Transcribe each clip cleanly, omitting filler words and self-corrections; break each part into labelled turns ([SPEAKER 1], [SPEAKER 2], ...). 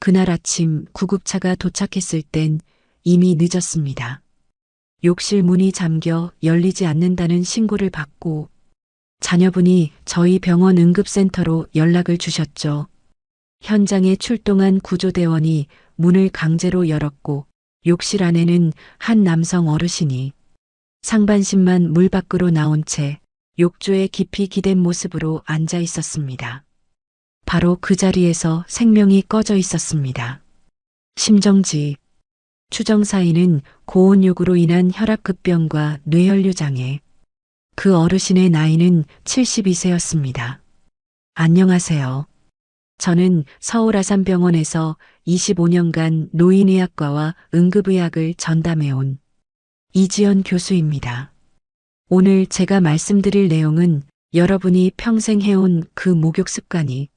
[SPEAKER 1] 그날 아침 구급차가 도착했을 땐 이미 늦었습니다. 욕실 문이 잠겨 열리지 않는다는 신고를 받고 자녀분이 저희 병원 응급센터로 연락을 주셨죠. 현장에 출동한 구조대원이 문을 강제로 열었고 욕실 안에는 한 남성 어르신이 상반신만 물 밖으로 나온 채 욕조에 깊이 기댄 모습으로 앉아 있었습니다. 바로 그 자리에서 생명이 꺼져 있었습니다. 심정지. 추정 사인은 고온욕으로 인한 혈압급병과 뇌혈류 장애. 그 어르신의 나이는 72세였습니다. 안녕하세요. 저는 서울 아산병원에서 25년간 노인의학과와 응급의학을 전담해온 이지연 교수입니다. 오늘 제가 말씀드릴 내용은 여러분이 평생 해온 그 목욕 습관이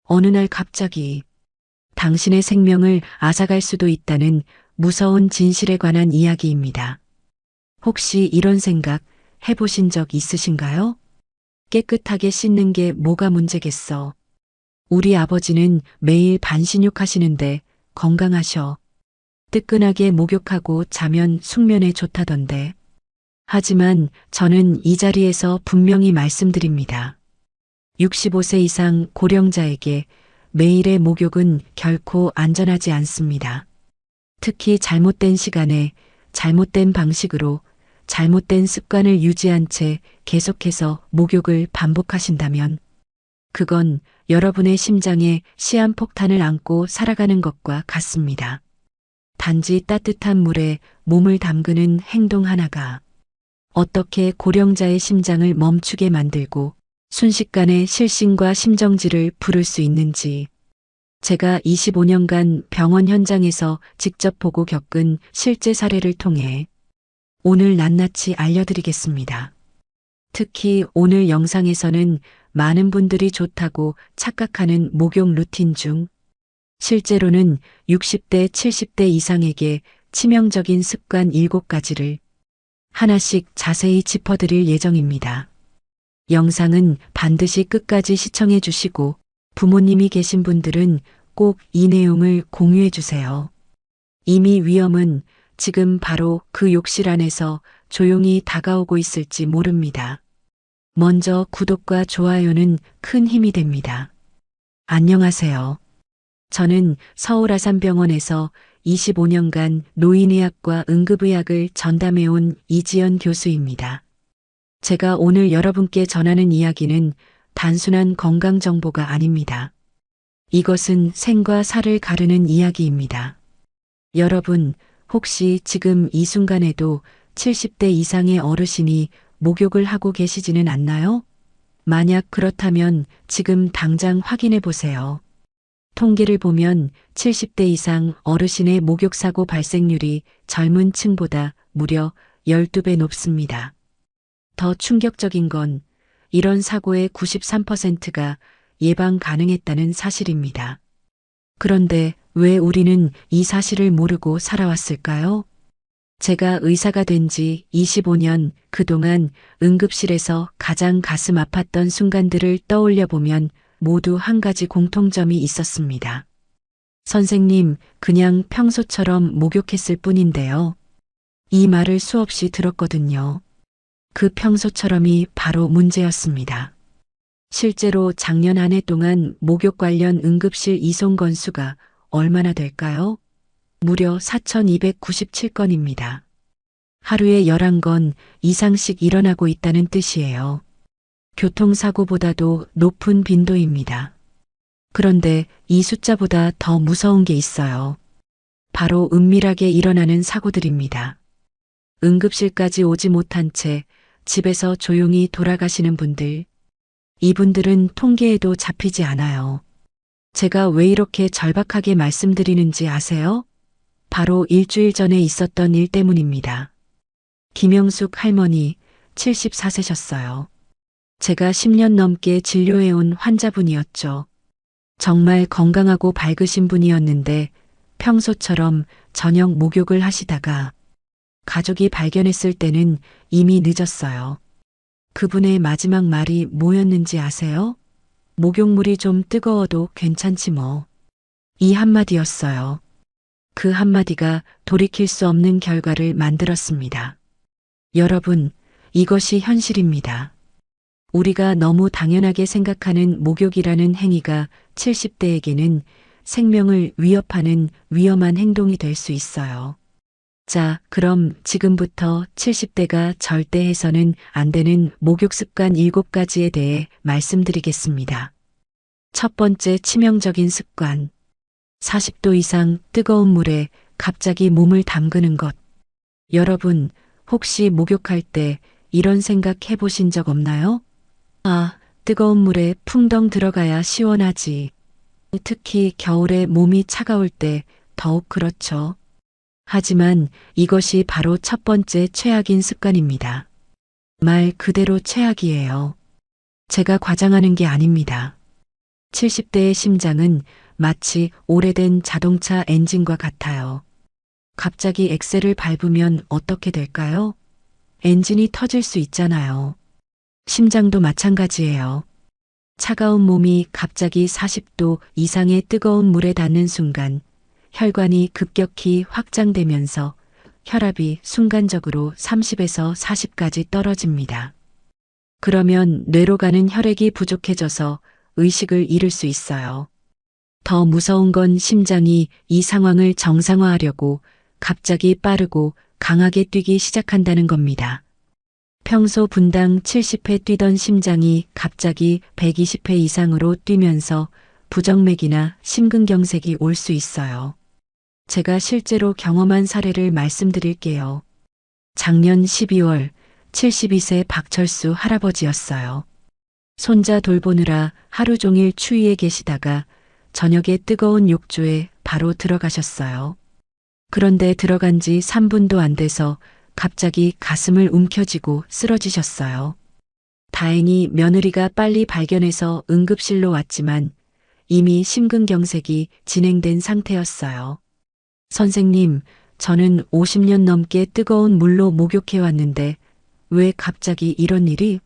[SPEAKER 1] 어느 날 갑자기 당신의 생명을 앗아갈 수도 있다는 무서운 진실에 관한 이야기입니다. 혹시 이런 생각 해보신 적 있으신가요? 깨끗하게 씻는 게 뭐가 문제겠어. 우리 아버지는 매일 반신욕 하시는데 건강하셔. 뜨끈하게 목욕하고 자면 숙면에 좋다던데. 하지만 저는 이 자리에서 분명히 말씀드립니다. 65세 이상 고령자에게 매일의 목욕은 결코 안전하지 않습니다. 특히 잘못된 시간에 잘못된 방식으로 잘못된 습관을 유지한 채 계속해서 목욕을 반복하신다면 그건 여러분의 심장에 시한폭탄을 안고 살아가는 것과 같습니다. 단지 따뜻한 물에 몸을 담그는 행동 하나가 어떻게 고령자의 심장을 멈추게 만들고 순식간에 실신과 심정지를 부를 수 있는지 제가 25년간 병원 현장에서 직접 보고 겪은 실제 사례를 통해 오늘 낱낱이 알려드리겠습니다. 특히 오늘 영상에서는 많은 분들이 좋다고 착각하는 목욕 루틴 중 실제로는 60대, 70대 이상에게 치명적인 습관 7가지를 하나씩 자세히 짚어드릴 예정입니다. 영상은 반드시 끝까지 시청해 주시고 부모님이 계신 분들은 꼭 이 내용을 공유해 주세요. 이미 위험은 지금 바로 그 욕실 안에서 조용히 다가오고 있을지 모릅니다. 먼저 구독과 좋아요는 큰 힘이 됩니다. 안녕하세요. 저는 서울 아산병원에서 25년간 노인의학과 응급의학을 전담해온 이지연 교수입니다. 제가 오늘 여러분께 전하는 이야기는 단순한 건강 정보가 아닙니다. 이것은 생과 사를 가르는 이야기입니다. 여러분, 혹시 지금 이 순간에도 70대 이상의 어르신이 목욕을 하고 계시지는 않나요? 만약 그렇다면 지금 당장 확인해 보세요. 통계를 보면 70대 이상 어르신의 목욕사고 발생률이 젊은 층보다 무려 12배 높습니다. 더 충격적인 건 이런 사고의 93%가 예방 가능했다는 사실입니다. 그런데 왜 우리는 이 사실을 모르고 살아왔을까요? 제가 의사가 된 지 25년 그동안 응급실에서 가장 가슴 아팠던 순간들을 떠올려 보면 모두 한 가지 공통점이 있었습니다. 선생님, 그냥 평소처럼 목욕했을 뿐인데요. 이 말을 수없이 들었거든요. 그 평소처럼이 바로 문제였습니다. 실제로 작년 한 해 동안 목욕 관련 응급실 이송 건수가 얼마나 될까요? 무려 4,297건입니다. 하루에 11건 이상씩 일어나고 있다는 뜻이에요. 교통사고보다도 높은 빈도입니다. 그런데 이 숫자보다 더 무서운 게 있어요. 바로 은밀하게 일어나는 사고들입니다. 응급실까지 오지 못한 채 집에서 조용히 돌아가시는 분들, 이분들은 통계에도 잡히지 않아요. 제가 왜 이렇게 절박하게 말씀드리는지 아세요? 바로 일주일 전에 있었던 일 때문입니다. 김영숙 할머니 74세셨어요. 제가 10년 넘게 진료해온 환자분이었죠. 정말 건강하고 밝으신 분이었는데 평소처럼 저녁 목욕을 하시다가 가족이 발견했을 때는 이미 늦었어요. 그분의 마지막 말이 뭐였는지 아세요? 목욕물이 좀 뜨거워도 괜찮지 뭐. 이 한마디였어요. 그 한마디가 돌이킬 수 없는 결과를 만들었습니다. 여러분, 이것이 현실입니다. 우리가 너무 당연하게 생각하는 목욕이라는 행위가 70대에게는 생명을 위협하는 위험한 행동이 될 수 있어요. 자, 그럼 지금부터 70대가 절대 해서는 안 되는 목욕 습관 7가지에 대해 말씀드리겠습니다. 첫 번째 치명적인 습관. 40도 이상 뜨거운 물에 갑자기 몸을 담그는 것. 여러분, 혹시 목욕할 때 이런 생각 해보신 적 없나요? 아, 뜨거운 물에 풍덩 들어가야 시원하지. 특히 겨울에 몸이 차가울 때 더욱 그렇죠. 하지만 이것이 바로 첫 번째 최악인 습관입니다. 말 그대로 최악이에요. 제가 과장하는 게 아닙니다. 70대의 심장은 마치 오래된 자동차 엔진과 같아요. 갑자기 엑셀을 밟으면 어떻게 될까요? 엔진이 터질 수 있잖아요. 심장도 마찬가지예요. 차가운 몸이 갑자기 40도 이상의 뜨거운 물에 닿는 순간 혈관이 급격히 확장되면서 혈압이 순간적으로 30에서 40까지 떨어집니다. 그러면 뇌로 가는 혈액이 부족해져서 의식을 잃을 수 있어요. 더 무서운 건 심장이 이 상황을 정상화하려고 갑자기 빠르고 강하게 뛰기 시작한다는 겁니다. 평소 분당 70회 뛰던 심장이 갑자기 120회 이상으로 뛰면서 부정맥이나 심근경색이 올 수 있어요. 제가 실제로 경험한 사례를 말씀드릴게요. 작년 12월 72세 박철수 할아버지였어요. 손자 돌보느라 하루 종일 추위에 계시다가 저녁에 뜨거운 욕조에 바로 들어가셨어요. 그런데 들어간 지 3분도 안 돼서 갑자기 가슴을 움켜쥐고 쓰러지셨어요. 다행히 며느리가 빨리 발견해서 응급실로 왔지만 이미 심근경색이 진행된 상태였어요. 선생님, 저는 50년 넘게 뜨거운 물로 목욕해 왔는데 왜 갑자기 이런 일이?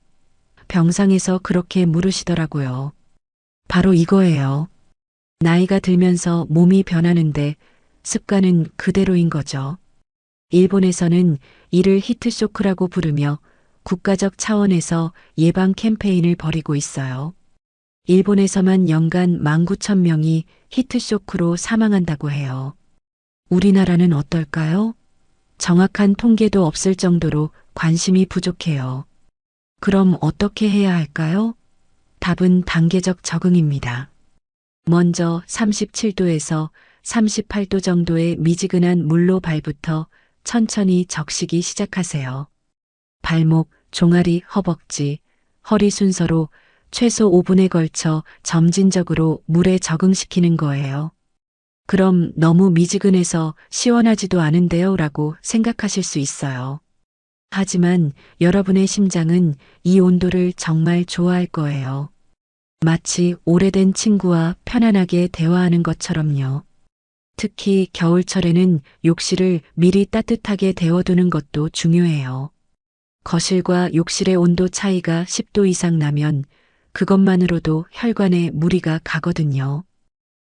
[SPEAKER 1] 병상에서 그렇게 물으시더라고요. 바로 이거예요. 나이가 들면서 몸이 변하는데 습관은 그대로인 거죠. 일본에서는 이를 히트쇼크라고 부르며 국가적 차원에서 예방 캠페인을 벌이고 있어요. 일본에서만 연간 19,000명이 히트쇼크로 사망한다고 해요. 우리나라는 어떨까요? 정확한 통계도 없을 정도로 관심이 부족해요. 그럼 어떻게 해야 할까요? 답은 단계적 적응입니다. 먼저 37도에서 38도 정도의 미지근한 물로 발부터 천천히 적시기 시작하세요. 발목, 종아리, 허벅지, 허리 순서로 최소 5분에 걸쳐 점진적으로 물에 적응시키는 거예요. 그럼 너무 미지근해서 시원하지도 않은데요 라고 생각하실 수 있어요. 하지만 여러분의 심장은 이 온도를 정말 좋아할 거예요. 마치 오래된 친구와 편안하게 대화하는 것처럼요. 특히 겨울철에는 욕실을 미리 따뜻하게 데워두는 것도 중요해요. 거실과 욕실의 온도 차이가 10도 이상 나면 그것만으로도 혈관에 무리가 가거든요.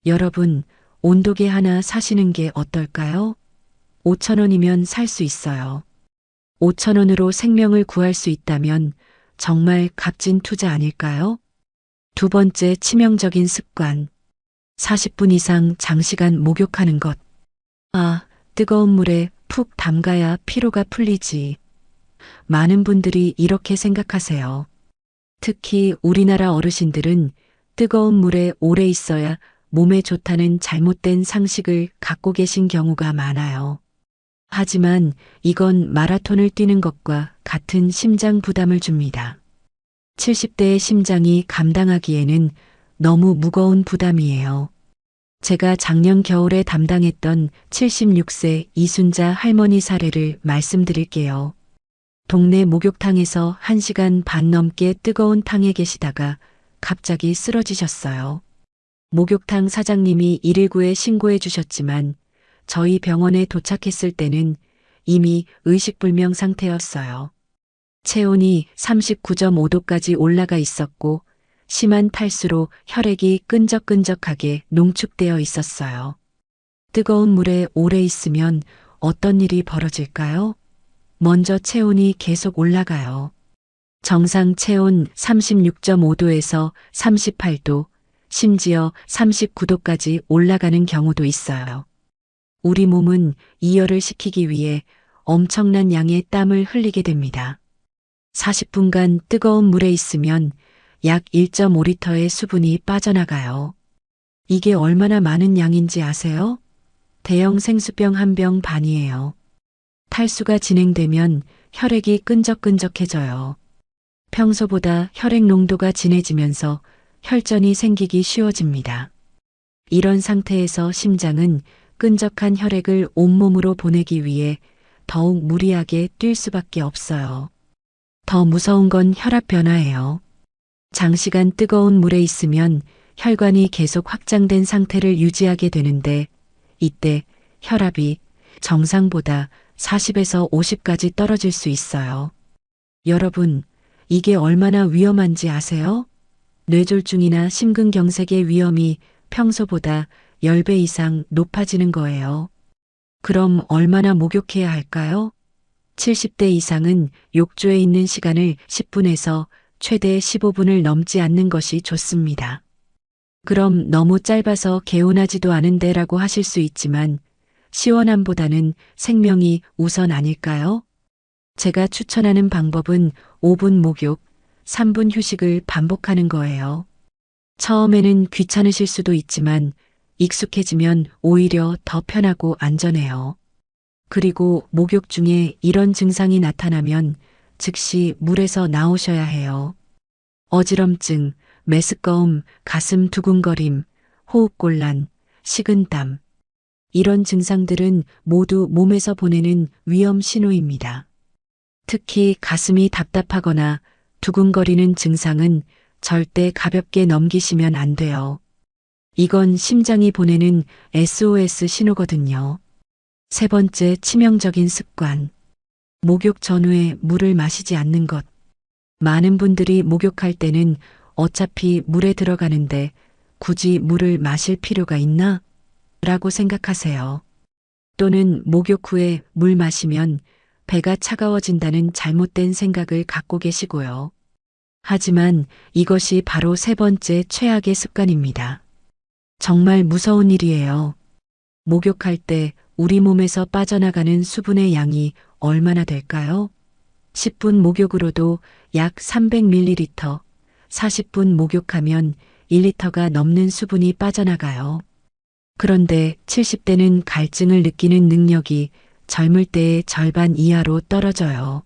[SPEAKER 1] 여러분, 온도계 하나 사시는 게 어떨까요? 5,000원이면 살 수 있어요. 5,000원으로 생명을 구할 수 있다면 정말 값진 투자 아닐까요? 두 번째 치명적인 습관. 40분 이상 장시간 목욕하는 것. 아, 뜨거운 물에 푹 담가야 피로가 풀리지. 많은 분들이 이렇게 생각하세요. 특히 우리나라 어르신들은 뜨거운 물에 오래 있어야 몸에 좋다는 잘못된 상식을 갖고 계신 경우가 많아요. 하지만 이건 마라톤을 뛰는 것과 같은 심장 부담을 줍니다. 70대의 심장이 감당하기에는 너무 무거운 부담이에요. 제가 작년 겨울에 담당했던 76세 이순자 할머니 사례를 말씀드릴게요. 동네 목욕탕에서 1시간 반 넘게 뜨거운 탕에 계시다가 갑자기 쓰러지셨어요. 목욕탕 사장님이 119에 신고해 주셨지만 저희 병원에 도착했을 때는 이미 의식불명 상태였어요. 체온이 39.5도까지 올라가 있었고 심한 탈수로 혈액이 끈적끈적하게 농축되어 있었어요. 뜨거운 물에 오래 있으면 어떤 일이 벌어질까요? 먼저 체온이 계속 올라가요. 정상 체온 36.5도에서 38도, 심지어 39도까지 올라가는 경우도 있어요. 우리 몸은 이열을 시키기 위해 엄청난 양의 땀을 흘리게 됩니다. 40분간 뜨거운 물에 있으면 약 1.5리터의 수분이 빠져나가요. 이게 얼마나 많은 양인지 아세요? 대형 생수병 한 병 반이에요. 탈수가 진행되면 혈액이 끈적끈적해져요. 평소보다 혈액 농도가 진해지면서 혈전이 생기기 쉬워집니다. 이런 상태에서 심장은 끈적한 혈액을 온몸으로 보내기 위해 더욱 무리하게 뛸 수밖에 없어요. 더 무서운 건 혈압 변화예요. 장시간 뜨거운 물에 있으면 혈관이 계속 확장된 상태를 유지하게 되는데 이때 혈압이 정상보다 40에서 50까지 떨어질 수 있어요. 여러분, 이게 얼마나 위험한지 아세요? 뇌졸중이나 심근경색의 위험이 평소보다 10배 이상 높아지는 거예요. 그럼 얼마나 목욕해야 할까요? 70대 이상은 욕조에 있는 시간을 10분에서 최대 15분을 넘지 않는 것이 좋습니다. 그럼 너무 짧아서 개운하지도 않은데라고 하실 수 있지만 시원함보다는 생명이 우선 아닐까요? 제가 추천하는 방법은 5분 목욕, 3분 휴식을 반복하는 거예요. 처음에는 귀찮으실 수도 있지만 익숙해지면 오히려 더 편하고 안전해요. 그리고 목욕 중에 이런 증상이 나타나면 즉시 물에서 나오셔야 해요. 어지럼증, 메스꺼움, 가슴 두근거림, 호흡곤란, 식은땀. 이런 증상들은 모두 몸에서 보내는 위험 신호입니다. 특히 가슴이 답답하거나 두근거리는 증상은 절대 가볍게 넘기시면 안 돼요. 이건 심장이 보내는 SOS 신호거든요. 세 번째 치명적인 습관. 목욕 전후에 물을 마시지 않는 것. 많은 분들이 목욕할 때는 어차피 물에 들어가는데 굳이 물을 마실 필요가 있나? 라고 생각하세요. 또는 목욕 후에 물 마시면 배가 차가워진다는 잘못된 생각을 갖고 계시고요. 하지만 이것이 바로 세 번째 최악의 습관입니다. 정말 무서운 일이에요. 목욕할 때 우리 몸에서 빠져나가는 수분의 양이 얼마나 될까요? 10분 목욕으로도 약 300ml, 40분 목욕하면 1리터가 넘는 수분이 빠져나가요. 그런데 70대는 갈증을 느끼는 능력이 젊을 때의 절반 이하로 떨어져요.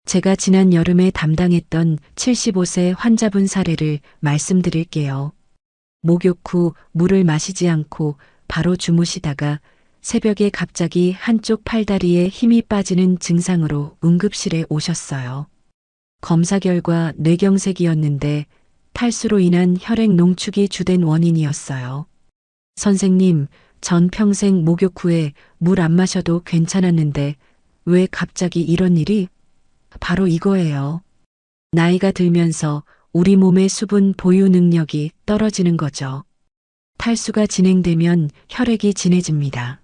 [SPEAKER 1] 제가 지난 여름에 담당했던 75세 환자분 사례를 말씀드릴게요. 목욕 후 물을 마시지 않고 바로 주무시다가 새벽에 갑자기 한쪽 팔다리에 힘이 빠지는 증상으로 응급실에 오셨어요. 검사 결과 뇌경색이었는데 탈수로 인한 혈액 농축이 주된 원인이었어요. 선생님, 전 평생 목욕 후에 물 안 마셔도 괜찮았는데 왜 갑자기 이런 일이? 바로 이거예요. 나이가 들면서 우리 몸의 수분 보유 능력이 떨어지는 거죠. 탈수가 진행되면 혈액이 진해집니다.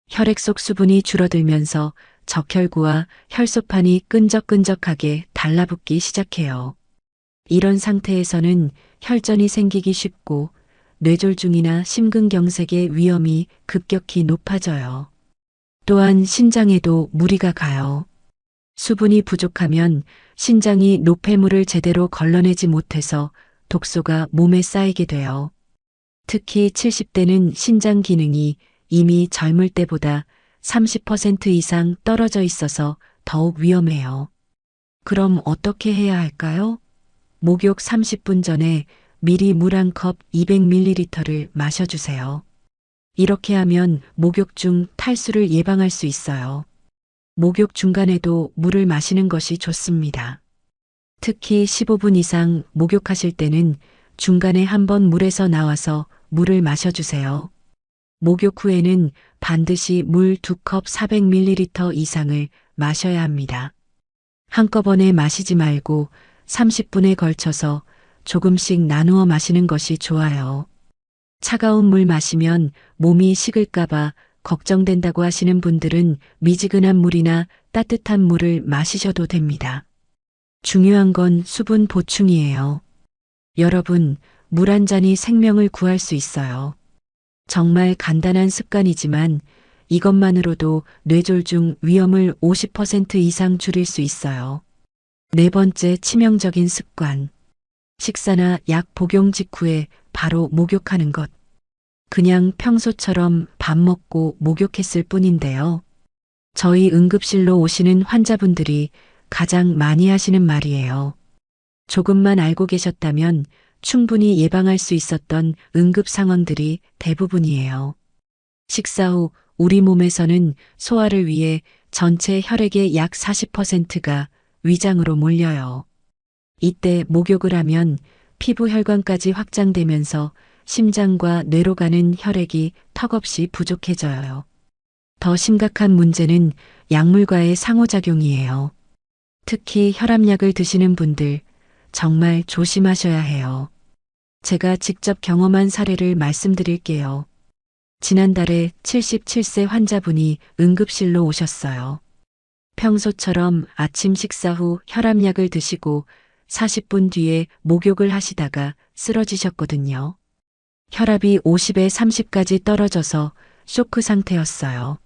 [SPEAKER 1] 혈액 속 수분이 줄어들면서 적혈구와 혈소판이 끈적끈적하게 달라붙기 시작해요. 이런 상태에서는 혈전이 생기기 쉽고 뇌졸중이나 심근경색의 위험이 급격히 높아져요. 또한 신장에도 무리가 가요. 수분이 부족하면 신장이 노폐물을 제대로 걸러내지 못해서 독소가 몸에 쌓이게 돼요. 특히 70대는 신장 기능이 이미 젊을 때보다 30% 이상 떨어져 있어서 더욱 위험해요. 그럼 어떻게 해야 할까요? 목욕 30분 전에 미리 물 한 컵 200ml를 마셔주세요. 이렇게 하면 목욕 중 탈수를 예방할 수 있어요. 목욕 중간에도 물을 마시는 것이 좋습니다. 특히 15분 이상 목욕하실 때는 중간에 한번 물에서 나와서 물을 마셔주세요. 목욕 후에는 반드시 물 2컵 400ml 이상을 마셔야 합니다. 한꺼번에 마시지 말고 30분에 걸쳐서 조금씩 나누어 마시는 것이 좋아요. 차가운 물 마시면 몸이 식을까봐 걱정된다고 하시는 분들은 미지근한 물이나 따뜻한 물을 마시셔도 됩니다. 중요한 건 수분 보충이에요. 여러분, 물 한 잔이 생명을 구할 수 있어요. 정말 간단한 습관이지만 이것만으로도 뇌졸중 위험을 50% 이상 줄일 수 있어요. 네 번째 치명적인 습관. 식사나 약 복용 직후에 바로 목욕하는 것. 그냥 평소처럼 밥 먹고 목욕했을 뿐인데요. 저희 응급실로 오시는 환자분들이 가장 많이 하시는 말이에요. 조금만 알고 계셨다면 충분히 예방할 수 있었던 응급 상황들이 대부분이에요. 식사 후 우리 몸에서는 소화를 위해 전체 혈액의 약 40%가 위장으로 몰려요. 이때 목욕을 하면 피부 혈관까지 확장되면서 심장과 뇌로 가는 혈액이 턱없이 부족해져요. 더 심각한 문제는 약물과의 상호작용이에요. 특히 혈압약을 드시는 분들 정말 조심하셔야 해요. 제가 직접 경험한 사례를 말씀드릴게요. 지난달에 77세 환자분이 응급실로 오셨어요. 평소처럼 아침 식사 후 혈압약을 드시고 40분 뒤에 목욕을 하시다가 쓰러지셨거든요. 혈압이 50에 30까지 떨어져서 쇼크 상태였어요.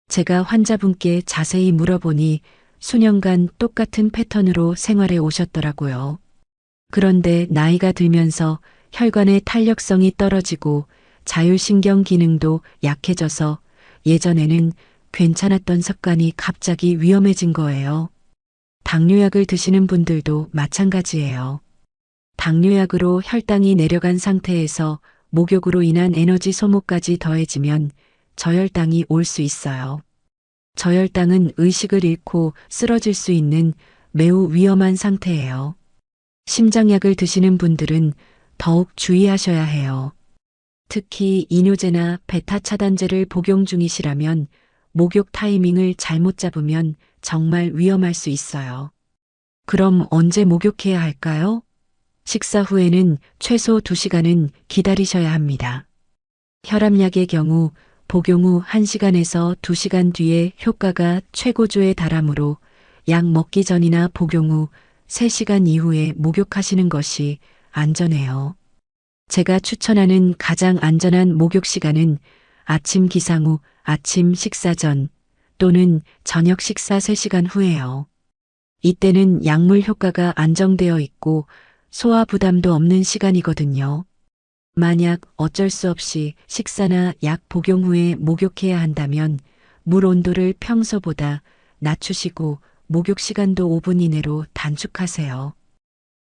[SPEAKER 1] 제가 환자분께 자세히 물어보니 수년간 똑같은 패턴으로 생활해 오셨더라고요. 그런데 나이가 들면서 혈관의 탄력성이 떨어지고 자율신경 기능도 약해져서 예전에는 괜찮았던 습관이 갑자기 위험해진 거예요. 당뇨약을 드시는 분들도 마찬가지예요. 당뇨약으로 혈당이 내려간 상태에서 목욕으로 인한 에너지 소모까지 더해지면 저혈당이 올 수 있어요. 저혈당은 의식을 잃고 쓰러질 수 있는 매우 위험한 상태예요. 심장약을 드시는 분들은 더욱 주의하셔야 해요. 특히 이뇨제나 베타 차단제를 복용 중이시라면 목욕 타이밍을 잘못 잡으면 정말 위험할 수 있어요. 그럼 언제 목욕해야 할까요? 식사 후에는 최소 2시간은 기다리셔야 합니다. 혈압약의 경우 복용 후 1시간에서 2시간 뒤에 효과가 최고조에 달하므로 약 먹기 전이나 복용 후 3시간 이후에 목욕하시는 것이 안전해요. 제가 추천하는 가장 안전한 목욕 시간은 아침 기상 후 아침 식사 전 또는 저녁 식사 3시간 후예요. 이때는 약물 효과가 안정되어 있고 소화 부담도 없는 시간이거든요. 만약 어쩔 수 없이 식사나 약 복용 후에 목욕해야 한다면 물 온도를 평소보다 낮추시고 목욕 시간도 5분 이내로 단축하세요.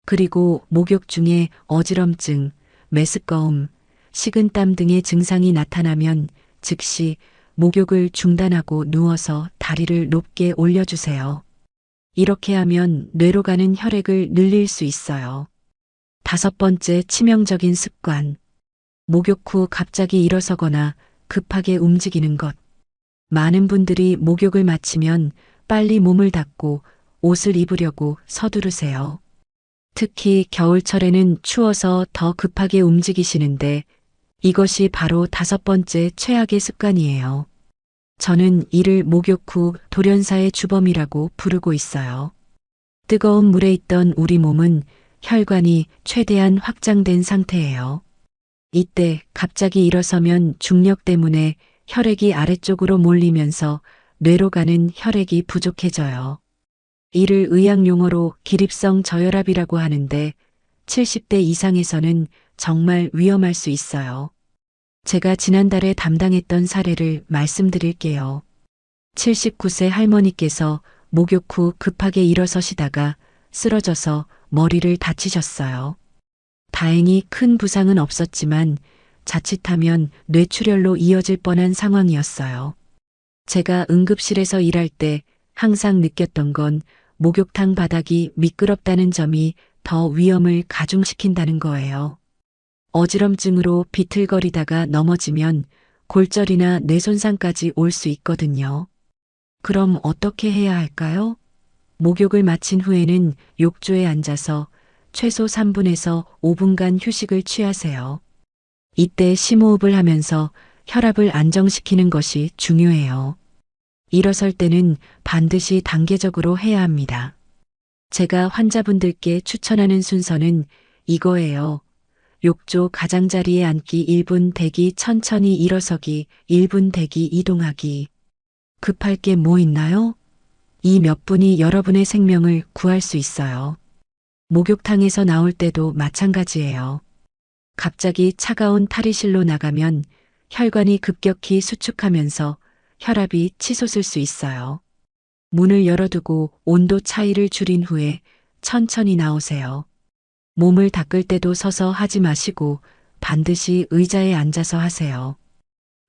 [SPEAKER 1] 그리고 목욕 중에 어지럼증, 메스꺼움, 식은땀 등의 증상이 나타나면 즉시 목욕을 중단하고 누워서 다리를 높게 올려주세요. 이렇게 하면 뇌로 가는 혈액을 늘릴 수 있어요. 5번째 치명적인 습관. 목욕 후 갑자기 일어서거나 급하게 움직이는 것. 많은 분들이 목욕을 마치면 빨리 몸을 닦고 옷을 입으려고 서두르세요. 특히 겨울철에는 추워서 더 급하게 움직이시는데 이것이 바로 5번째 최악의 습관이에요. 저는 이를 목욕 후 돌연사의 주범이라고 부르고 있어요. 뜨거운 물에 있던 우리 몸은 혈관이 최대한 확장된 상태예요. 이때 갑자기 일어서면 중력 때문에 혈액이 아래쪽으로 몰리면서 뇌로 가는 혈액이 부족해져요. 이를 의학 용어로 기립성 저혈압이라고 하는데 70대 이상에서는 정말 위험할 수 있어요. 제가 지난달에 담당했던 사례를 말씀드릴게요. 79세 할머니께서 목욕 후 급하게 일어서시다가 쓰러져서 머리를 다치셨어요. 다행히 큰 부상은 없었지만 자칫하면 뇌출혈로 이어질 뻔한 상황이었어요. 제가 응급실에서 일할 때 항상 느꼈던 건 목욕탕 바닥이 미끄럽다는 점이 더 위험을 가중시킨다는 거예요. 어지럼증으로 비틀거리다가 넘어지면 골절이나 뇌 손상까지 올 수 있거든요. 그럼 어떻게 해야 할까요? 목욕을 마친 후에는 욕조에 앉아서 최소 3분에서 5분간 휴식을 취하세요. 이때 심호흡을 하면서 혈압을 안정시키는 것이 중요해요. 일어설 때는 반드시 단계적으로 해야 합니다. 제가 환자분들께 추천하는 순서는 이거예요. 욕조 가장자리에 앉기 1분 대기 천천히 일어서기 1분 대기 이동하기. 급할 게 뭐 있나요? 이 몇 분이 여러분의 생명을 구할 수 있어요. 목욕탕에서 나올 때도 마찬가지예요. 갑자기 차가운 탈의실로 나가면 혈관이 급격히 수축하면서 혈압이 치솟을 수 있어요. 문을 열어두고 온도 차이를 줄인 후에 천천히 나오세요. 몸을 닦을 때도 서서 하지 마시고 반드시 의자에 앉아서 하세요.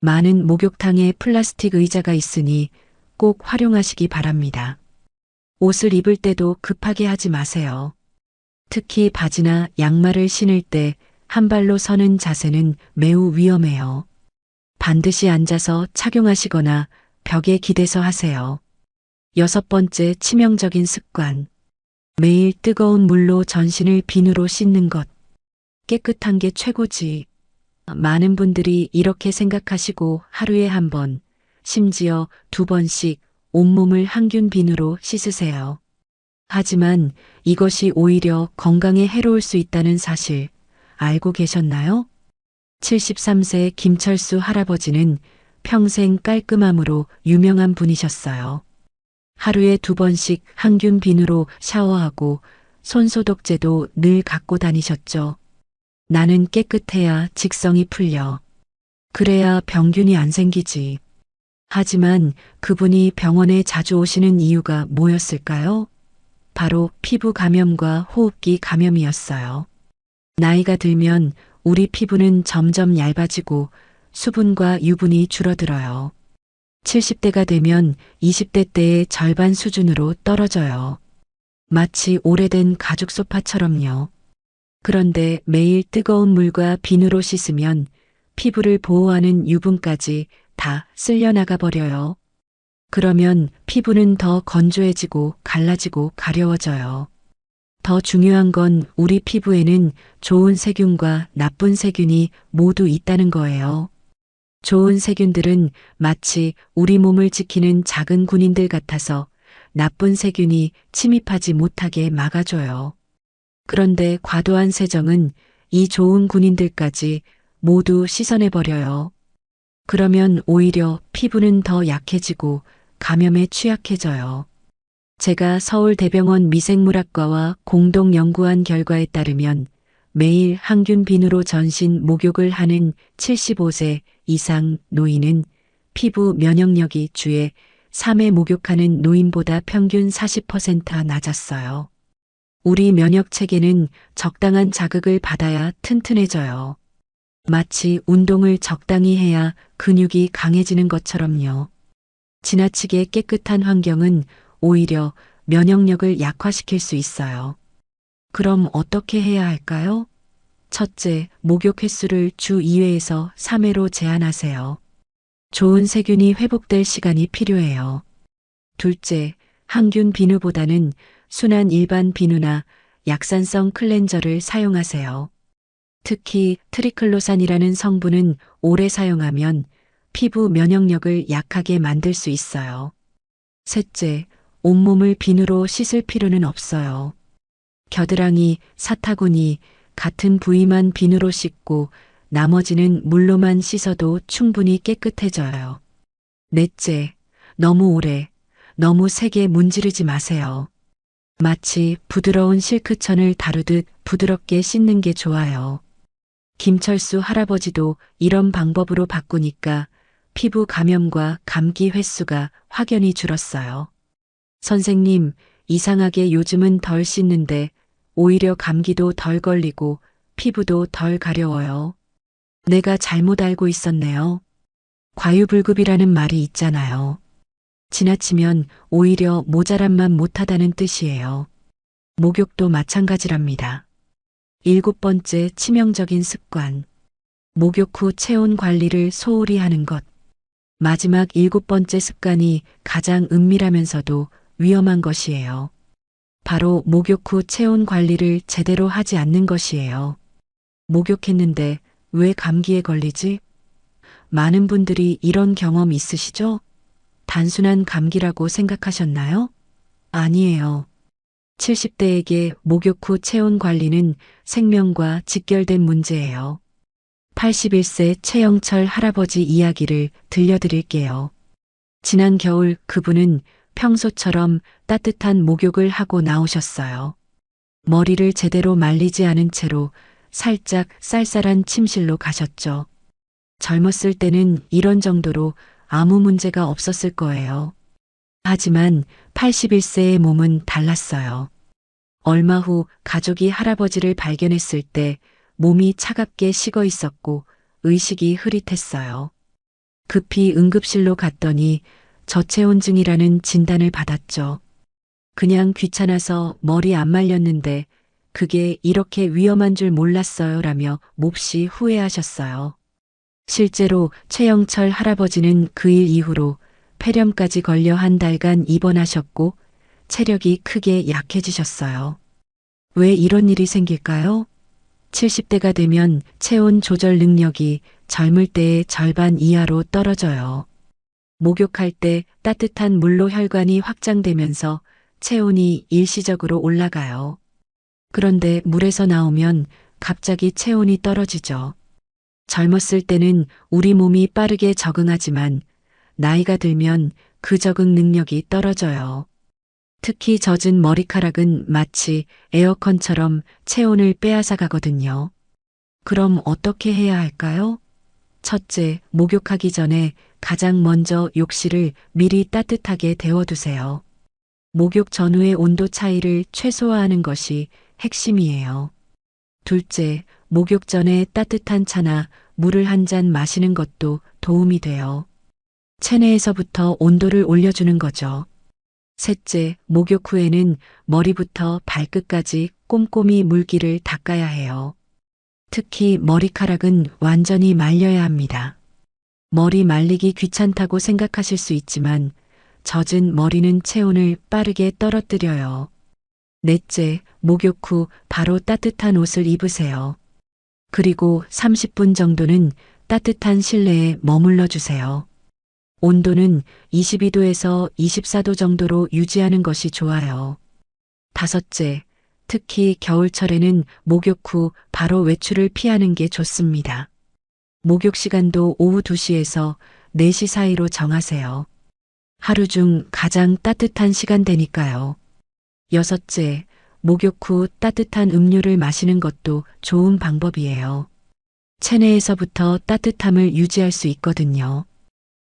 [SPEAKER 1] 많은 목욕탕에 플라스틱 의자가 있으니 꼭 활용하시기 바랍니다. 옷을 입을 때도 급하게 하지 마세요. 특히 바지나 양말을 신을 때 한 발로 서는 자세는 매우 위험해요. 반드시 앉아서 착용하시거나 벽에 기대서 하세요. 6번째 치명적인 습관. 매일 뜨거운 물로 전신을 비누로 씻는 것. 깨끗한 게 최고지. 많은 분들이 이렇게 생각하시고 하루에 한 번, 심지어 2번씩 온몸을 항균 비누로 씻으세요. 하지만 이것이 오히려 건강에 해로울 수 있다는 사실 알고 계셨나요? 73세 김철수 할아버지는 평생 깔끔함으로 유명한 분이셨어요. 하루에 2번씩 항균 비누로 샤워하고 손소독제도 늘 갖고 다니셨죠. 나는 깨끗해야 직성이 풀려. 그래야 병균이 안 생기지. 하지만 그분이 병원에 자주 오시는 이유가 뭐였을까요? 바로 피부 감염과 호흡기 감염이었어요. 나이가 들면 우리 피부는 점점 얇아지고 수분과 유분이 줄어들어요. 70대가 되면 20대 때의 절반 수준으로 떨어져요. 마치 오래된 가죽 소파처럼요. 그런데 매일 뜨거운 물과 비누로 씻으면 피부를 보호하는 유분까지 다 쓸려나가 버려요. 그러면 피부는 더 건조해지고 갈라지고 가려워져요. 더 중요한 건 우리 피부에는 좋은 세균과 나쁜 세균이 모두 있다는 거예요. 좋은 세균들은 마치 우리 몸을 지키는 작은 군인들 같아서 나쁜 세균이 침입하지 못하게 막아줘요. 그런데 과도한 세정은 이 좋은 군인들까지 모두 씻어내버려요. 그러면 오히려 피부는 더 약해지고 감염에 취약해져요. 제가 서울대병원 미생물학과와 공동 연구한 결과에 따르면 매일 항균 비누로 전신 목욕을 하는 75세 이상 노인은 피부 면역력이 주에 3회 목욕하는 노인보다 평균 40% 낮았어요. 우리 면역 체계는 적당한 자극을 받아야 튼튼해져요. 마치 운동을 적당히 해야 근육이 강해지는 것처럼요. 지나치게 깨끗한 환경은 오히려 면역력을 약화시킬 수 있어요. 그럼 어떻게 해야 할까요? 첫째, 목욕 횟수를 주 2회에서 3회로 제한하세요. 좋은 세균이 회복될 시간이 필요해요. 둘째, 항균 비누보다는 순한 일반 비누나 약산성 클렌저를 사용하세요. 특히 트리클로산이라는 성분은 오래 사용하면 피부 면역력을 약하게 만들 수 있어요. 셋째, 온몸을 비누로 씻을 필요는 없어요. 겨드랑이, 사타구니 같은 부위만 비누로 씻고 나머지는 물로만 씻어도 충분히 깨끗해져요. 넷째, 너무 오래, 너무 세게 문지르지 마세요. 마치 부드러운 실크천을 다루듯 부드럽게 씻는 게 좋아요. 김철수 할아버지도 이런 방법으로 바꾸니까 피부 감염과 감기 횟수가 확연히 줄었어요. 선생님, 이상하게 요즘은 덜 씻는데 오히려 감기도 덜 걸리고 피부도 덜 가려워요. 내가 잘못 알고 있었네요. 과유불급이라는 말이 있잖아요. 지나치면 오히려 모자란만 못하다는 뜻이에요. 목욕도 마찬가지랍니다. 7번째 치명적인 습관. 목욕 후 체온 관리를 소홀히 하는 것. 마지막 7번째 습관이 가장 은밀하면서도 위험한 것이에요. 바로 목욕 후 체온 관리를 제대로 하지 않는 것이에요. 목욕했는데 왜 감기에 걸리지? 많은 분들이 이런 경험 있으시죠? 단순한 감기라고 생각하셨나요? 아니에요. 70대에게 목욕 후 체온 관리는 생명과 직결된 문제예요. 81세 최영철 할아버지 이야기를 들려드릴게요. 지난 겨울 그분은 평소처럼 따뜻한 목욕을 하고 나오셨어요. 머리를 제대로 말리지 않은 채로 살짝 쌀쌀한 침실로 가셨죠. 젊었을 때는 이런 정도로 아무 문제가 없었을 거예요. 하지만 81세의 몸은 달랐어요. 얼마 후 가족이 할아버지를 발견했을 때 몸이 차갑게 식어 있었고 의식이 흐릿했어요. 급히 응급실로 갔더니 저체온증이라는 진단을 받았죠. 그냥 귀찮아서 머리 안 말렸는데 그게 이렇게 위험한 줄 몰랐어요 라며 몹시 후회하셨어요. 실제로 최영철 할아버지는 그 일 이후로 폐렴까지 걸려 한 달간 입원하셨고 체력이 크게 약해지셨어요. 왜 이런 일이 생길까요? 70대가 되면 체온 조절 능력이 젊을 때의 절반 이하로 떨어져요. 목욕할 때 따뜻한 물로 혈관이 확장되면서 체온이 일시적으로 올라가요. 그런데 물에서 나오면 갑자기 체온이 떨어지죠. 젊었을 때는 우리 몸이 빠르게 적응하지만 나이가 들면 그 적응 능력이 떨어져요. 특히 젖은 머리카락은 마치 에어컨처럼 체온을 빼앗아 가거든요. 그럼 어떻게 해야 할까요? 첫째, 목욕하기 전에 가장 먼저 욕실을 미리 따뜻하게 데워두세요. 목욕 전후의 온도 차이를 최소화하는 것이 핵심이에요. 둘째, 목욕 전에 따뜻한 차나 물을 한 잔 마시는 것도 도움이 돼요. 체내에서부터 온도를 올려주는 거죠. 셋째, 목욕 후에는 머리부터 발끝까지 꼼꼼히 물기를 닦아야 해요. 특히 머리카락은 완전히 말려야 합니다. 머리 말리기 귀찮다고 생각하실 수 있지만 젖은 머리는 체온을 빠르게 떨어뜨려요. 넷째, 목욕 후 바로 따뜻한 옷을 입으세요. 그리고 30분 정도는 따뜻한 실내에 머물러 주세요. 온도는 22도에서 24도 정도로 유지하는 것이 좋아요. 다섯째, 특히 겨울철에는 목욕 후 바로 외출을 피하는 게 좋습니다. 목욕 시간도 오후 2시에서 4시 사이로 정하세요. 하루 중 가장 따뜻한 시간대니까요. 여섯째, 목욕 후 따뜻한 음료를 마시는 것도 좋은 방법이에요. 체내에서부터 따뜻함을 유지할 수 있거든요.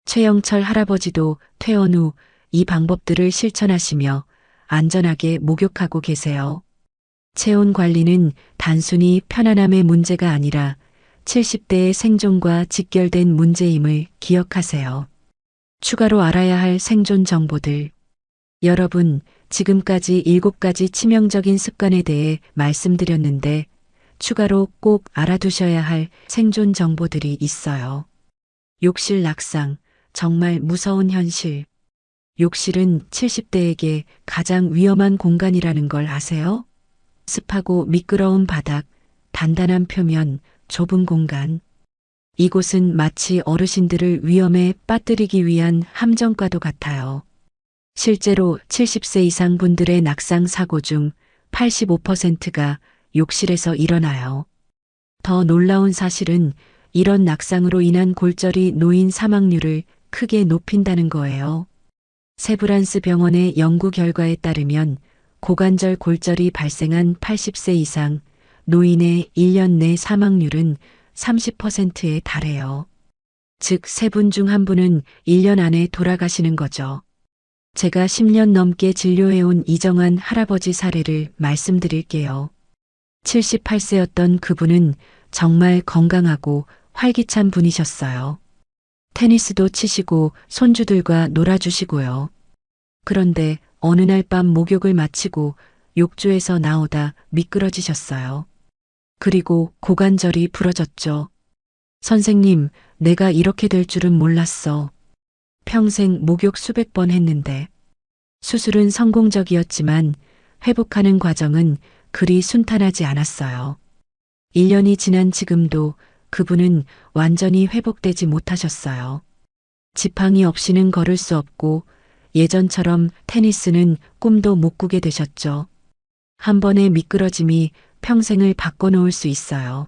[SPEAKER 1] 최영철 할아버지도 퇴원 후 이 방법들을 실천하시며 안전하게 목욕하고 계세요. 체온 관리는 단순히 편안함의 문제가 아니라 70대의 생존과 직결된 문제임을 기억하세요. 추가로 알아야 할 생존 정보들. 여러분, 지금까지 7가지 치명적인 습관에 대해 말씀드렸는데 추가로 꼭 알아두셔야 할 생존 정보들이 있어요. 욕실 낙상, 정말 무서운 현실. 욕실은 70대에게 가장 위험한 공간이라는 걸 아세요? 습하고 미끄러운 바닥, 단단한 표면, 좁은 공간. 이곳은 마치 어르신들을 위험에 빠뜨리기 위한 함정과도 같아요. 실제로 70세 이상 분들의 낙상 사고 중 85%가 욕실에서 일어나요. 더 놀라운 사실은 이런 낙상으로 인한 골절이 노인 사망률을 크게 높인다는 거예요. 세브란스 병원의 연구 결과에 따르면 고관절 골절이 발생한 80세 이상 노인의 1년 내 사망률은 30%에 달해요. 즉, 3분 중 1분은 1년 안에 돌아가시는 거죠. 제가 10년 넘게 진료해온 이정환 할아버지 사례를 말씀드릴게요. 78세였던 그분은 정말 건강하고 활기찬 분이셨어요. 테니스도 치시고 손주들과 놀아주시고요. 그런데 어느 날 밤 목욕을 마치고 욕조에서 나오다 미끄러지셨어요. 그리고 고관절이 부러졌죠. 선생님, 내가 이렇게 될 줄은 몰랐어. 평생 목욕 수백 번 했는데. 수술은 성공적이었지만 회복하는 과정은 그리 순탄하지 않았어요. 1년이 지난 지금도 그분은 완전히 회복되지 못하셨어요. 지팡이 없이는 걸을 수 없고 예전처럼 테니스는 꿈도 못 꾸게 되셨죠. 한 번의 미끄러짐이 평생을 바꿔놓을 수 있어요.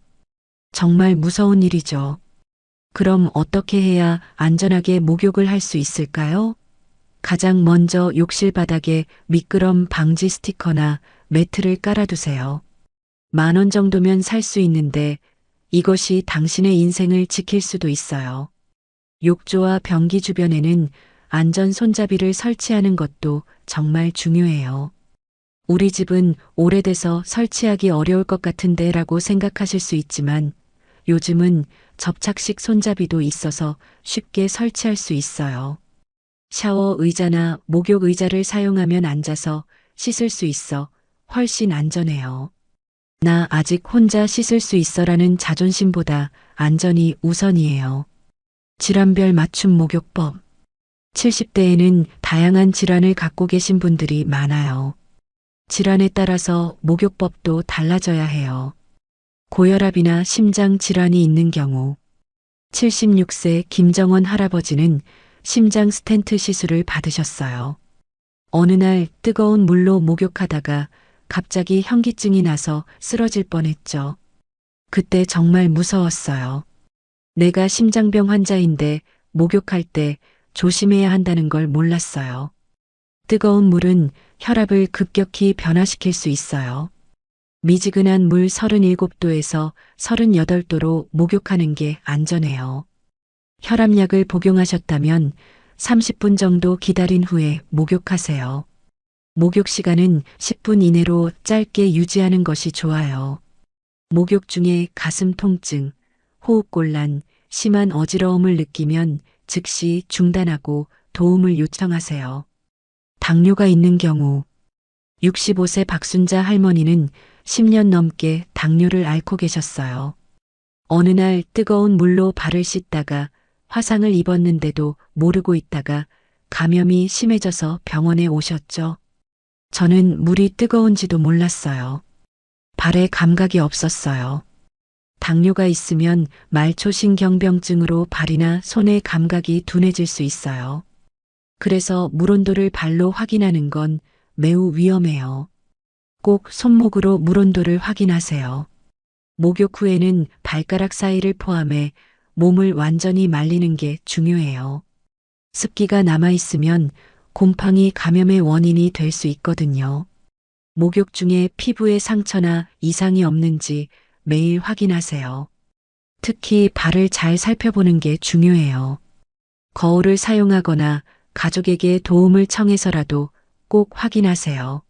[SPEAKER 1] 정말 무서운 일이죠. 그럼 어떻게 해야 안전하게 목욕을 할 수 있을까요? 가장 먼저 욕실 바닥에 미끄럼 방지 스티커나 매트를 깔아두세요. 10,000원 정도면 살 수 있는데 이것이 당신의 인생을 지킬 수도 있어요. 욕조와 변기 주변에는 안전 손잡이를 설치하는 것도 정말 중요해요. 우리 집은 오래돼서 설치하기 어려울 것 같은데 라고 생각하실 수 있지만 요즘은 접착식 손잡이도 있어서 쉽게 설치할 수 있어요. 샤워 의자나 목욕 의자를 사용하면 앉아서 씻을 수 있어 훨씬 안전해요. 나 아직 혼자 씻을 수 있어라는 자존심보다 안전이 우선이에요. 질환별 맞춤 목욕법. 70대에는 다양한 질환을 갖고 계신 분들이 많아요. 질환에 따라서 목욕법도 달라져야 해요. 고혈압이나 심장 질환이 있는 경우 76세 김정원 할아버지는 심장 스텐트 시술을 받으셨어요. 어느 날 뜨거운 물로 목욕하다가 갑자기 현기증이 나서 쓰러질 뻔했죠. 그때 정말 무서웠어요. 내가 심장병 환자인데 목욕할 때 조심해야 한다는 걸 몰랐어요. 뜨거운 물은 혈압을 급격히 변화시킬 수 있어요. 미지근한 물 37도에서 38도로 목욕하는 게 안전해요. 혈압약을 복용하셨다면 30분 정도 기다린 후에 목욕하세요. 목욕 시간은 10분 이내로 짧게 유지하는 것이 좋아요. 목욕 중에 가슴 통증, 호흡곤란, 심한 어지러움을 느끼면 즉시 중단하고 도움을 요청하세요. 당뇨가 있는 경우 65세 박순자 할머니는 10년 넘게 당뇨를 앓고 계셨어요. 어느 날 뜨거운 물로 발을 씻다가 화상을 입었는데도 모르고 있다가 감염이 심해져서 병원에 오셨죠. 저는 물이 뜨거운지도 몰랐어요. 발에 감각이 없었어요. 당뇨가 있으면 말초신경병증으로 발이나 손의 감각이 둔해질 수 있어요. 그래서 물 온도를 발로 확인하는 건 매우 위험해요. 꼭 손목으로 물 온도를 확인하세요. 목욕 후에는 발가락 사이를 포함해 몸을 완전히 말리는 게 중요해요. 습기가 남아있으면 곰팡이 감염의 원인이 될 수 있거든요. 목욕 중에 피부에 상처나 이상이 없는지 매일 확인하세요. 특히 발을 잘 살펴보는 게 중요해요. 거울을 사용하거나 가족에게 도움을 청해서라도 꼭 확인하세요.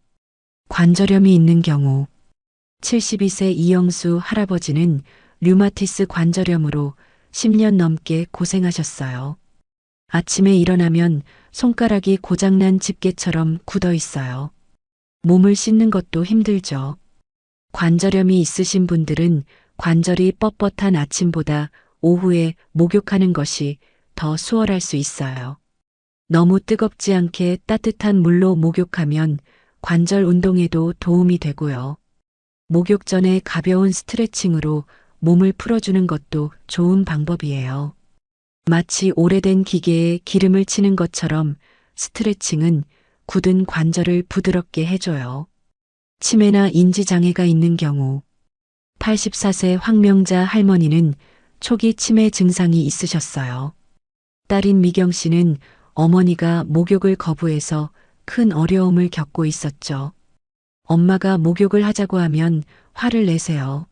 [SPEAKER 1] 관절염이 있는 경우 72세 이영수 할아버지는 류마티스 관절염으로 10년 넘게 고생하셨어요. 아침에 일어나면 손가락이 고장난 집게처럼 굳어 있어요. 몸을 씻는 것도 힘들죠. 관절염이 있으신 분들은 관절이 뻣뻣한 아침보다 오후에 목욕하는 것이 더 수월할 수 있어요. 너무 뜨겁지 않게 따뜻한 물로 목욕하면 관절 운동에도 도움이 되고요. 목욕 전에 가벼운 스트레칭으로 몸을 풀어주는 것도 좋은 방법이에요. 마치 오래된 기계에 기름을 치는 것처럼 스트레칭은 굳은 관절을 부드럽게 해줘요. 치매나 인지장애가 있는 경우 84세 황명자 할머니는 초기 치매 증상이 있으셨어요. 딸인 미경 씨는 어머니가 목욕을 거부해서 큰 어려움을 겪고 있었죠. 엄마가 목욕을 하자고 하면 화를 내세요.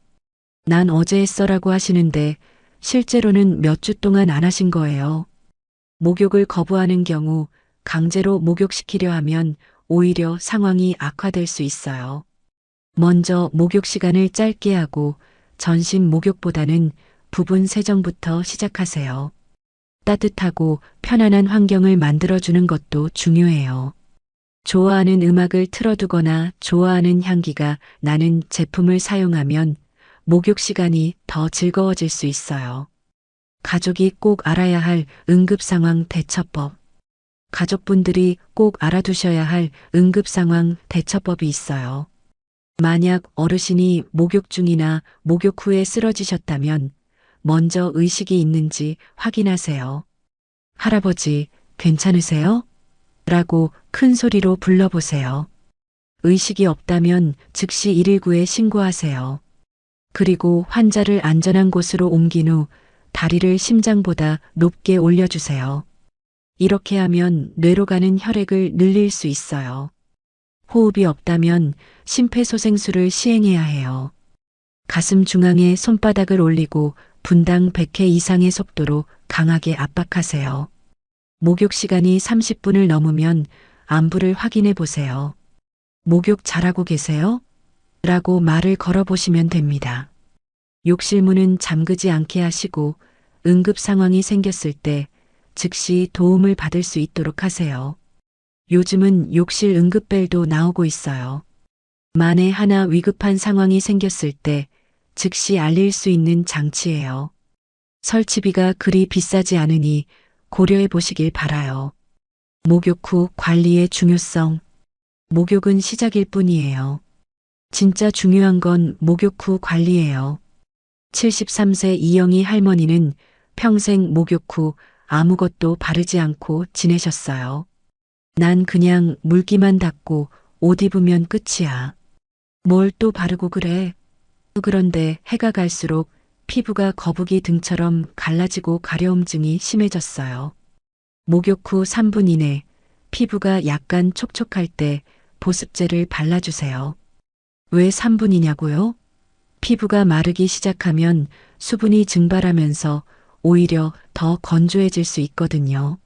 [SPEAKER 1] 난 어제 했어라고 하시는데 실제로는 몇 주 동안 안 하신 거예요. 목욕을 거부하는 경우 강제로 목욕시키려 하면 오히려 상황이 악화될 수 있어요. 먼저 목욕 시간을 짧게 하고 전신 목욕보다는 부분 세정부터 시작하세요. 따뜻하고 편안한 환경을 만들어주는 것도 중요해요. 좋아하는 음악을 틀어두거나 좋아하는 향기가 나는 제품을 사용하면 목욕 시간이 더 즐거워질 수 있어요. 가족이 꼭 알아야 할 응급상황 대처법. 가족분들이 꼭 알아두셔야 할 응급 상황 대처법이 있어요. 만약 어르신이 목욕 중이나 목욕 후에 쓰러지셨다면 먼저 의식이 있는지 확인하세요. 할아버지, 괜찮으세요? 라고 큰 소리로 불러보세요. 의식이 없다면 즉시 119에 신고하세요. 그리고 환자를 안전한 곳으로 옮긴 후 다리를 심장보다 높게 올려주세요. 이렇게 하면 뇌로 가는 혈액을 늘릴 수 있어요. 호흡이 없다면 심폐소생술을 시행해야 해요. 가슴 중앙에 손바닥을 올리고 분당 100회 이상의 속도로 강하게 압박하세요. 목욕 시간이 30분을 넘으면 안부를 확인해 보세요. 목욕 잘하고 계세요? 라고 말을 걸어보시면 됩니다. 욕실 문은 잠그지 않게 하시고 응급 상황이 생겼을 때 즉시 도움을 받을 수 있도록 하세요. 요즘은 욕실 응급벨도 나오고 있어요. 만에 하나 위급한 상황이 생겼을 때 즉시 알릴 수 있는 장치예요. 설치비가 그리 비싸지 않으니 고려해 보시길 바라요. 목욕 후 관리의 중요성. 목욕은 시작일 뿐이에요. 진짜 중요한 건 목욕 후 관리예요. 73세 이영희 할머니는 평생 목욕 후 아무것도 바르지 않고 지내셨어요. 난 그냥 물기만 닦고 옷 입으면 끝이야. 뭘 또 바르고 그래? 그런데 해가 갈수록 피부가 거북이 등처럼 갈라지고 가려움증이 심해졌어요. 목욕 후 3분 이내 피부가 약간 촉촉할 때 보습제를 발라주세요. 왜 3분이냐고요? 피부가 마르기 시작하면 수분이 증발하면서 오히려 더 건조해질 수 있거든요.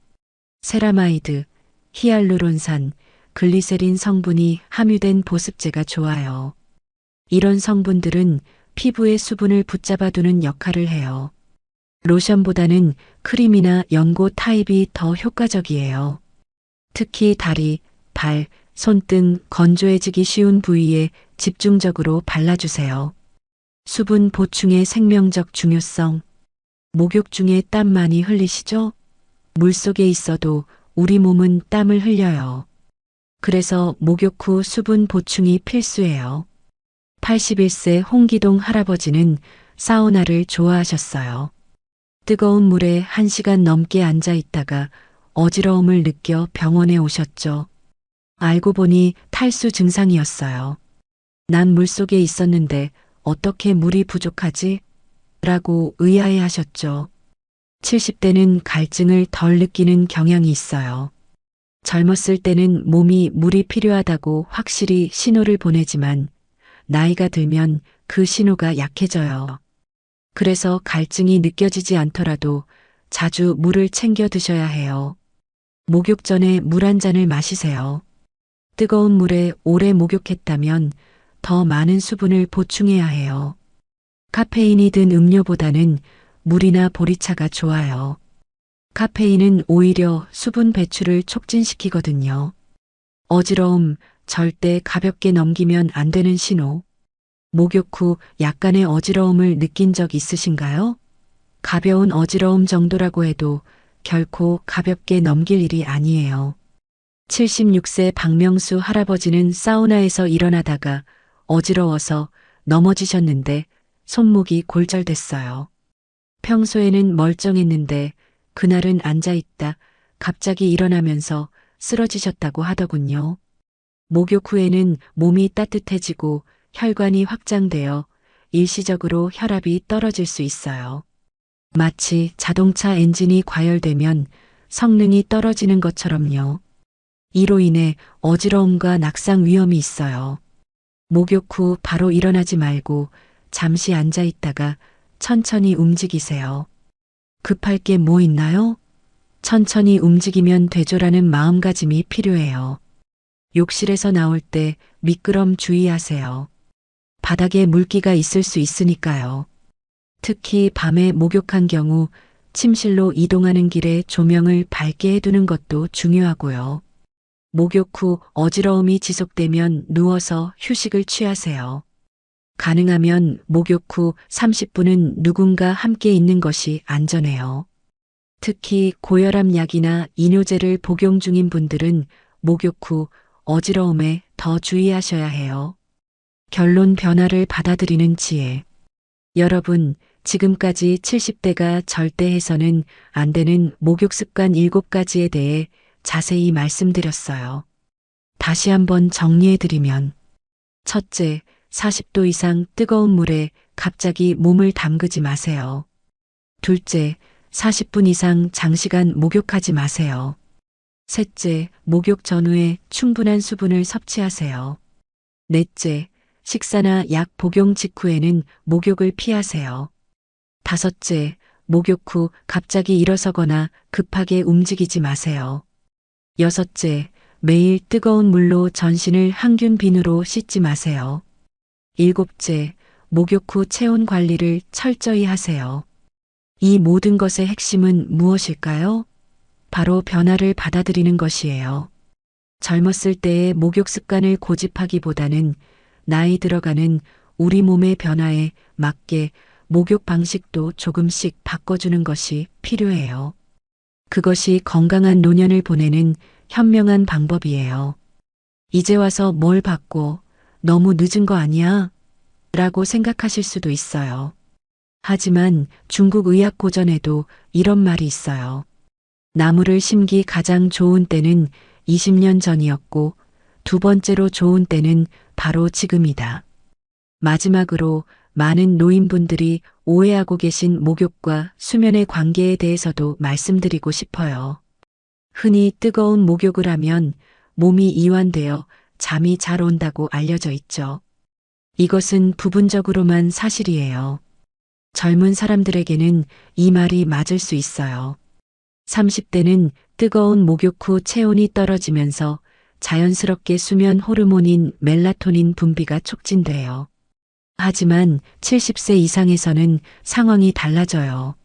[SPEAKER 1] 세라마이드, 히알루론산, 글리세린 성분이 함유된 보습제가 좋아요. 이런 성분들은 피부의 수분을 붙잡아두는 역할을 해요. 로션보다는 크림이나 연고 타입이 더 효과적이에요. 특히 다리, 발, 손등 건조해지기 쉬운 부위에 집중적으로 발라주세요. 수분 보충의 생명적 중요성. 목욕 중에 땀 많이 흘리시죠? 물속에 있어도 우리 몸은 땀을 흘려요. 그래서 목욕 후 수분 보충이 필수예요. 81세 홍기동 할아버지는 사우나를 좋아하셨어요. 뜨거운 물에 1시간 넘게 앉아 있다가 어지러움을 느껴 병원에 오셨죠. 알고 보니 탈수 증상이었어요. 난 물속에 있었는데 어떻게 물이 부족하지? 라고 의아해 하셨죠. 70대는 갈증을 덜 느끼는 경향이 있어요. 젊었을 때는 몸이 물이 필요하다고 확실히 신호를 보내지만 나이가 들면 그 신호가 약해져요. 그래서 갈증이 느껴지지 않더라도 자주 물을 챙겨 드셔야 해요. 목욕 전에 물 한 잔을 마시세요. 뜨거운 물에 오래 목욕했다면 더 많은 수분을 보충해야 해요. 카페인이 든 음료보다는 물이나 보리차가 좋아요. 카페인은 오히려 수분 배출을 촉진시키거든요. 어지러움 절대 가볍게 넘기면 안 되는 신호. 목욕 후 약간의 어지러움을 느낀 적 있으신가요? 가벼운 어지러움 정도라고 해도 결코 가볍게 넘길 일이 아니에요. 76세 박명수 할아버지는 사우나에서 일어나다가 어지러워서 넘어지셨는데 손목이 골절됐어요. 평소에는 멀쩡했는데 그날은 앉아있다 갑자기 일어나면서 쓰러지셨다고 하더군요. 목욕 후에는 몸이 따뜻해지고 혈관이 확장되어 일시적으로 혈압이 떨어질 수 있어요. 마치 자동차 엔진이 과열되면 성능이 떨어지는 것처럼요. 이로 인해 어지러움과 낙상 위험이 있어요. 목욕 후 바로 일어나지 말고 잠시 앉아 있다가 천천히 움직이세요. 급할 게 뭐 있나요? 천천히 움직이면 되죠라는 마음가짐이 필요해요. 욕실에서 나올 때 미끄럼 주의하세요. 바닥에 물기가 있을 수 있으니까요. 특히 밤에 목욕한 경우 침실로 이동하는 길에 조명을 밝게 해두는 것도 중요하고요. 목욕 후 어지러움이 지속되면 누워서 휴식을 취하세요. 가능하면 목욕 후 30분은 누군가 함께 있는 것이 안전해요. 특히 고혈압 약이나 이뇨제를 복용 중인 분들은 목욕 후 어지러움에 더 주의하셔야 해요. 결론 변화를 받아들이는 지혜. 여러분, 지금까지 70대가 절대 해서는 안 되는 목욕 습관 7가지에 대해 자세히 말씀드렸어요. 다시 한번 정리해드리면, 첫째, 40도 이상 뜨거운 물에 갑자기 몸을 담그지 마세요. 둘째, 40분 이상 장시간 목욕하지 마세요. 셋째, 목욕 전후에 충분한 수분을 섭취하세요. 넷째, 식사나 약 복용 직후에는 목욕을 피하세요. 다섯째, 목욕 후 갑자기 일어서거나 급하게 움직이지 마세요. 여섯째, 매일 뜨거운 물로 전신을 항균 비누로 씻지 마세요. 일곱째, 목욕 후 체온 관리를 철저히 하세요. 이 모든 것의 핵심은 무엇일까요? 바로 변화를 받아들이는 것이에요. 젊었을 때의 목욕 습관을 고집하기보다는 나이 들어가는 우리 몸의 변화에 맞게 목욕 방식도 조금씩 바꿔주는 것이 필요해요. 그것이 건강한 노년을 보내는 현명한 방법이에요. 이제 와서 뭘 바꿔? 너무 늦은 거 아니야? 라고 생각하실 수도 있어요. 하지만 중국 의학 고전에도 이런 말이 있어요. 나무를 심기 가장 좋은 때는 20년 전이었고 두 번째로 좋은 때는 바로 지금이다. 마지막으로 많은 노인분들이 오해하고 계신 목욕과 수면의 관계에 대해서도 말씀드리고 싶어요. 흔히 뜨거운 목욕을 하면 몸이 이완되어 잠이 잘 온다고 알려져 있죠. 이것은 부분적으로만 사실이에요. 젊은 사람들에게는 이 말이 맞을 수 있어요. 30대는 뜨거운 목욕 후 체온이 떨어지면서 자연스럽게 수면 호르몬인 멜라토닌 분비가 촉진돼요. 하지만 70세 이상에서는 상황이 달라져요.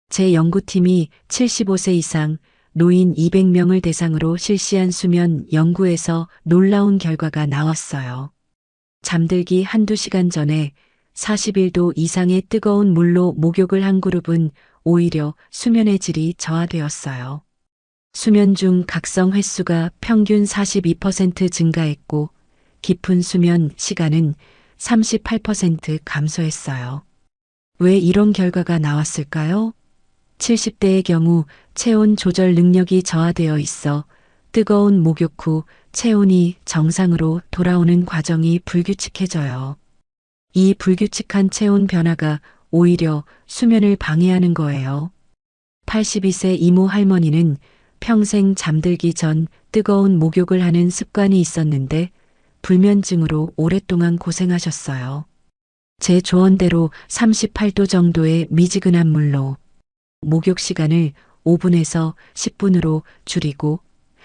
[SPEAKER 1] 제 연구팀이 75세 이상 노인 200명을 대상으로 실시한 수면 연구에서 놀라운 결과가 나왔어요. 잠들기 한두 시간 전에 41도 이상의 뜨거운 물로 목욕을 한 그룹은 오히려 수면의 질이 저하되었어요. 수면 중 각성 횟수가 평균 42% 증가했고 깊은 수면 시간은 38% 감소했어요. 왜 이런 결과가 나왔을까요? 70대의 경우 체온 조절 능력이 저하되어 있어 뜨거운 목욕 후 체온이 정상으로 돌아오는 과정이 불규칙해져요. 이 불규칙한 체온 변화가 오히려 수면을 방해하는 거예요. 82세 이모 할머니는 평생 잠들기 전 뜨거운 목욕을 하는 습관이 있었는데 불면증으로 오랫동안 고생하셨어요. 제 조언대로 38도 정도의 미지근한 물로 목욕 시간을 5분에서 10분으로 줄이고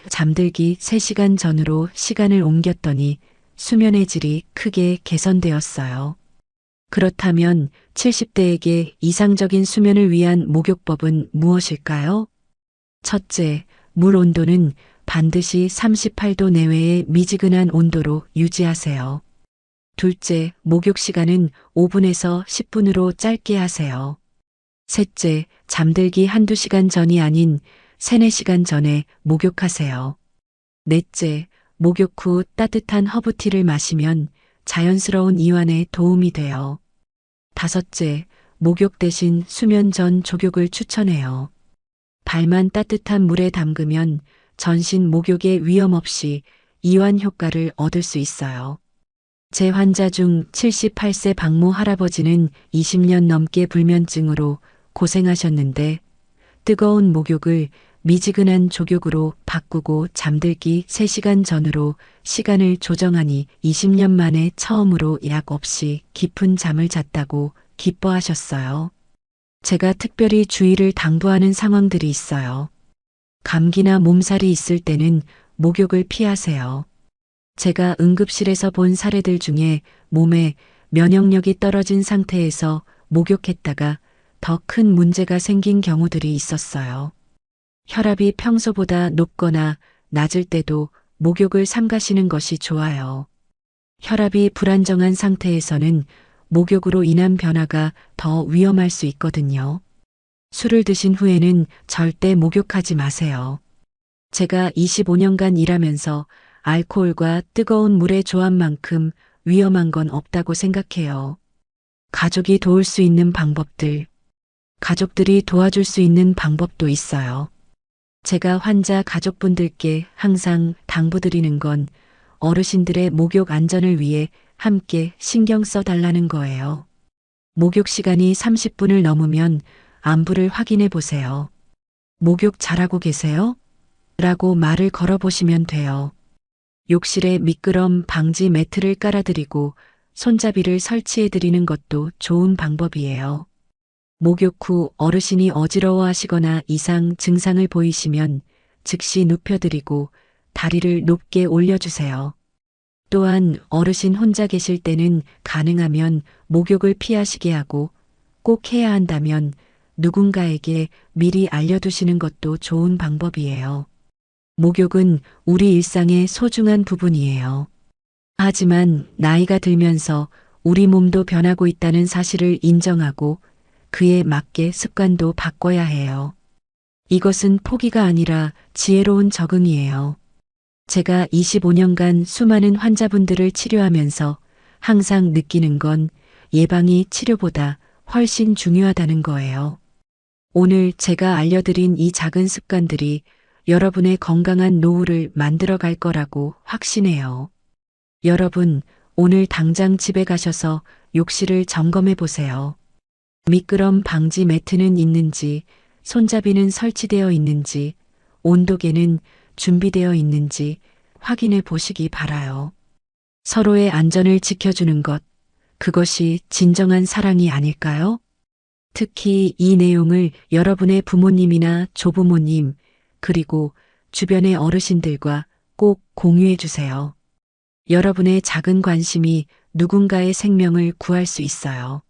[SPEAKER 1] 잠들기 3시간 전으로 시간을 옮겼더니 수면의 질이 크게 개선되었어요. 그렇다면 70대에게 이상적인 수면을 위한 목욕법은 무엇일까요? 첫째, 물 온도는 반드시 38도 내외의 미지근한 온도로 유지하세요. 둘째, 목욕 시간은 5분에서 10분으로 짧게 하세요. 셋째, 잠들기 한두 시간 전이 아닌 3, 4시간 전에 목욕하세요. 넷째, 목욕 후 따뜻한 허브티를 마시면 자연스러운 이완에 도움이 돼요. 다섯째, 목욕 대신 수면 전 족욕을 추천해요. 발만 따뜻한 물에 담그면 전신 목욕에 위험 없이 이완 효과를 얻을 수 있어요. 제 환자 중 78세 박모 할아버지는 20년 넘게 불면증으로 고생하셨는데 뜨거운 목욕을 미지근한 족욕으로 바꾸고 잠들기 3시간 전으로 시간을 조정하니 20년 만에 처음으로 약 없이 깊은 잠을 잤다고 기뻐하셨어요. 제가 특별히 주의를 당부하는 상황들이 있어요. 감기나 몸살이 있을 때는 목욕을 피하세요. 제가 응급실에서 본 사례들 중에 몸에 면역력이 떨어진 상태에서 목욕했다가 더 큰 문제가 생긴 경우들이 있었어요. 혈압이 평소보다 높거나 낮을 때도 목욕을 삼가시는 것이 좋아요. 혈압이 불안정한 상태에서는 목욕으로 인한 변화가 더 위험할 수 있거든요. 술을 드신 후에는 절대 목욕하지 마세요. 제가 25년간 일하면서 알코올과 뜨거운 물의 조합만큼 위험한 건 없다고 생각해요. 가족이 도울 수 있는 방법들, 가족들이 도와줄 수 있는 방법도 있어요. 제가 환자 가족분들께 항상 당부드리는 건 어르신들의 목욕 안전을 위해 함께 신경 써 달라는 거예요. 목욕 시간이 30분을 넘으면 안부를 확인해 보세요. 목욕 잘하고 계세요? 라고 말을 걸어보시면 돼요. 욕실에 미끄럼 방지 매트를 깔아드리고 손잡이를 설치해 드리는 것도 좋은 방법이에요. 목욕 후 어르신이 어지러워 하시거나 이상 증상을 보이시면 즉시 눕혀드리고 다리를 높게 올려주세요. 또한 어르신 혼자 계실 때는 가능하면 목욕을 피하시게 하고 꼭 해야 한다면 누군가에게 미리 알려두시는 것도 좋은 방법이에요. 목욕은 우리 일상의 소중한 부분이에요. 하지만 나이가 들면서 우리 몸도 변하고 있다는 사실을 인정하고 그에 맞게 습관도 바꿔야 해요. 이것은 포기가 아니라 지혜로운 적응이에요. 제가 25년간 수많은 환자분들을 치료하면서 항상 느끼는 건 예방이 치료보다 훨씬 중요하다는 거예요. 오늘 제가 알려드린 이 작은 습관들이 여러분의 건강한 노후를 만들어 갈 거라고 확신해요. 여러분, 오늘 당장 집에 가셔서 욕실을 점검해 보세요. 미끄럼 방지 매트는 있는지, 손잡이는 설치되어 있는지, 온도계는 준비되어 있는지 확인해 보시기 바라요. 서로의 안전을 지켜주는 것, 그것이 진정한 사랑이 아닐까요? 특히 이 내용을 여러분의 부모님이나 조부모님, 그리고 주변의 어르신들과 꼭 공유해 주세요. 여러분의 작은 관심이 누군가의 생명을 구할 수 있어요.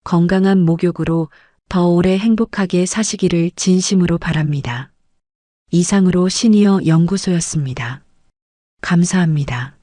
[SPEAKER 1] 건강한 목욕으로 더 오래 행복하게 사시기를 진심으로 바랍니다. 이상으로 시니어 연구소였습니다. 감사합니다.